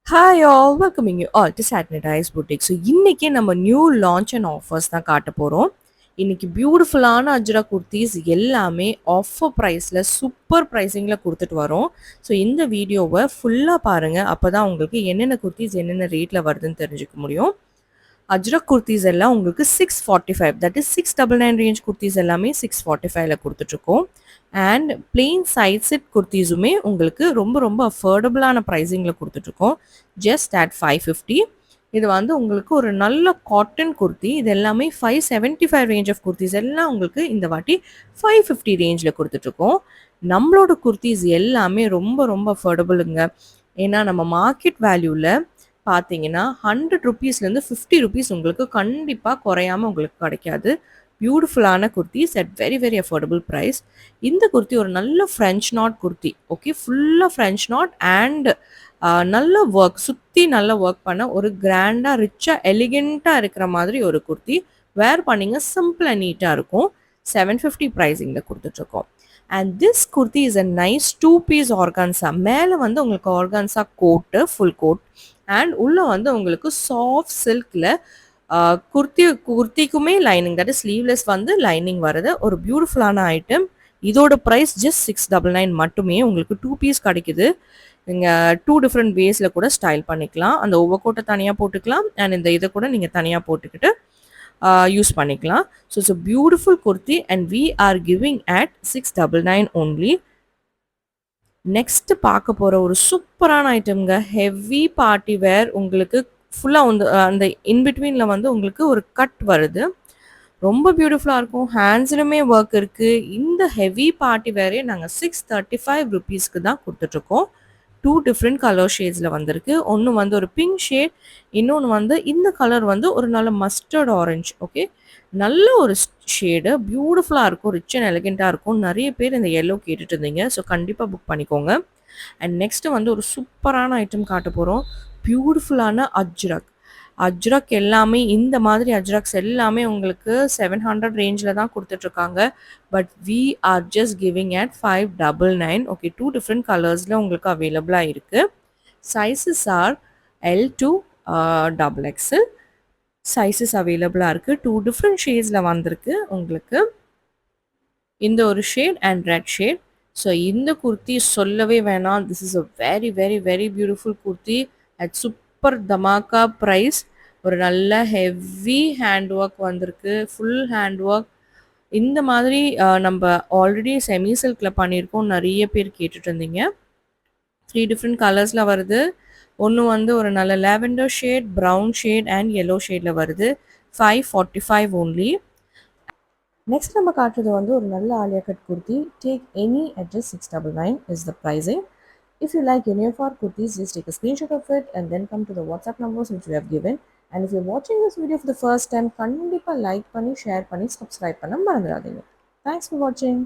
Hi all, welcoming you all to Satinatize Boutique. So இன்னைக்கு நம்ம new launch and offers தான் காட்ட போகிறோம். இன்னைக்கு பியூட்டிஃபுல்லான அஜ்ரா குர்த்திஸ் எல்லாமே ஆஃபர் ப்ரைஸில் சூப்பர் ப்ரைஸிங்கில் கொடுத்துட்டு வரோம். ஸோ இந்த வீடியோவை ஃபுல்லாக பாருங்கள், அப்போ தான் உங்களுக்கு என்னென்ன குர்த்திஸ் என்னென்ன ரேட்டில் வருதுன்னு தெரிஞ்சுக்க முடியும். அஜ்ரக் குர்த்திஸ் எல்லாம் உங்களுக்கு 645, தட் இஸ் 699 ரேஞ்ச் குர்த்திஸ் எல்லாமே 645ல கொடுத்துட்ருக்கோம். அண்ட் பிளெயின் சைட் செட் குர்த்திஸுமே உங்களுக்கு ரொம்ப ரொம்ப அஃபோர்டபுளான ப்ரைஸிங்கில் கொடுத்துட்ருக்கோம். Just at 550. இது வந்து உங்களுக்கு ஒரு நல்ல காட்டன் குர்த்தி. இது எல்லாமே 575 ரேஞ்ச் ஆஃப் குர்த்திஸ் எல்லாம் உங்களுக்கு இந்த வாட்டி 550 ரேஞ்சில் கொடுத்துட்ருக்கோம். நம்மளோட குர்த்திஸ் எல்லாமே ரொம்ப ரொம்ப அஃபோர்டபுளுங்க. ஏன்னா நம்ம மார்க்கெட் வேல்யூவில் பார்த்தீங்கன்னா 100 ருபீஸ்லேருந்து 50 ருபீஸ் உங்களுக்கு கண்டிப்பாக குறையாமல் உங்களுக்கு கிடைக்காது. பியூட்டிஃபுல்லான kurtis at very very affordable price. இந்த குர்த்தி ஒரு நல்ல ஃப்ரெஞ்ச் நாட் குர்த்தி. ஓகே, ஃபுல்லாக ஃப்ரெஞ்ச் நாட் அண்ட் நல்ல ஒர்க், சுற்றி நல்ல ஒர்க் பண்ண ஒரு கிராண்டாக ரிச்சாக எலிகெண்ட்டாக இருக்கிற மாதிரி ஒரு குர்த்தி. வேர் பண்ணிங்க சிம்பிள் அண்ட் நீட்டாக இருக்கும். 750 ப்ரைஸிங்கில் கொடுத்துட்ருக்கோம். And this kurti is a nice 2 piece organza. மேலே வந்து உங்களுக்கு organza coat, full coat, and உள்ளே வந்து உங்களுக்கு சாஃப்ட் சில்கில் குர்த்திக்குமே லைனிங், தட் இஸ் ஸ்லீவ்லெஸ் வந்து லைனிங் வருது. ஒரு பியூட்டிஃபுல்லான ஐட்டம். இதோட ப்ரைஸ் ஜஸ்ட் 699 மட்டுமே. உங்களுக்கு 2 பீஸ் கிடைக்குது. நீங்கள் 2 டிஃப்ரெண்ட் வேஸில் கூட ஸ்டைல் பண்ணிக்கலாம். அந்த ஓவர் கோட்டை தனியாக போட்டுக்கலாம் அண்ட் இந்த இதை கூட நீங்கள் தனியாக போட்டுக்கிட்டு யூஸ் பண்ணிக்கலாம். So it's a beautiful kurti and we are giving at 699 only. Next பார்க்க போகிற ஒரு சூப்பரான ஐட்டம்ங்க. Heavy party wear. உங்களுக்கு ஃபுல்லாக வந்து அந்த இன்பிட்வீனில் வந்து உங்களுக்கு ஒரு கட் வருது. ரொம்ப பியூட்டிஃபுல்லாக இருக்கும். ஹேண்ட்ஸ்லுமே ஒர்க் இருக்குது. இந்த ஹெவி பார்ட்டி வேரே நாங்கள் 635 ருபீஸ்க்கு தான் கொடுத்துட்ருக்கோம். 2 டிஃப்ரெண்ட் கலர் ஷேட்ஸில் வந்திருக்கு. ஒன்று வந்து ஒரு பிங்க் ஷேட், இன்னொன்று வந்து இந்த கலர் வந்து ஒரு நல்ல மஸ்டர்ட் ஆரஞ்ச். ஓகே, நல்ல ஒரு ஷேடு, பியூட்டிஃபுல்லாக இருக்கும், ரிச் அண்ட் எலிகெண்ட்டாக இருக்கும். நிறைய பேர் இந்த எல்லோ கேட்டுட்டு இருந்தீங்க. ஸோ கண்டிப்பாக புக் பண்ணிக்கோங்க. அண்ட் நெக்ஸ்ட்டு வந்து ஒரு சூப்பரான ஐட்டம் காட்ட போகிறோம். பியூட்டிஃபுல்லான அஜ்ரக். அஜ்ரக் எல்லாமே இந்த மாதிரி அஜ்ரக்ஸ் எல்லாமே உங்களுக்கு 700 ரேஞ்சில் தான் கொடுத்துட்ருக்காங்க. But we are just giving at 599. Okay, 2 different கலர்ஸில் உங்களுக்கு அவைலபிளாக இருக்குது. Sizes are L to XXL sizes அவைலபிளாக இருக்குது. 2 டிஃப்ரெண்ட் ஷேட்ஸில் வந்திருக்கு உங்களுக்கு. இந்த ஒரு shade and red shade. So இந்த குர்த்தி சொல்லவே வேணாம். This is a very very very beautiful kurti at super dhamaka price. ஒரு நல்ல ஹெவி ஹேண்ட் ஒர்க் வந்திருக்கு, ஃபுல் ஹேண்ட் ஒர்க். இந்த மாதிரி நம்ம ஆல்ரெடி செமி சில்கில் பண்ணியிருக்கோம். நிறைய பேர் கேட்டுட்டு இருந்தீங்க. 3 டிஃப்ரெண்ட் கலர்ஸில் வருது. ஒன்று வந்து ஒரு நல்ல lavender shade, brown shade and yellow ஷேடில் வருது. 545 only. நெக்ஸ்ட் நம்ம காட்டுறது வந்து ஒரு நல்ல Alia cut kurti. Take any at just 699 is the pricing. If you like any of our kurtis, just take a screenshot of it and then come to the WhatsApp numbers which we have given. And if you're watching this video for the first time, கண்டிப்பாக like பண்ணி share பண்ணி subscribe பண்ண மறந்துடாதீங்க. Thanks for watching.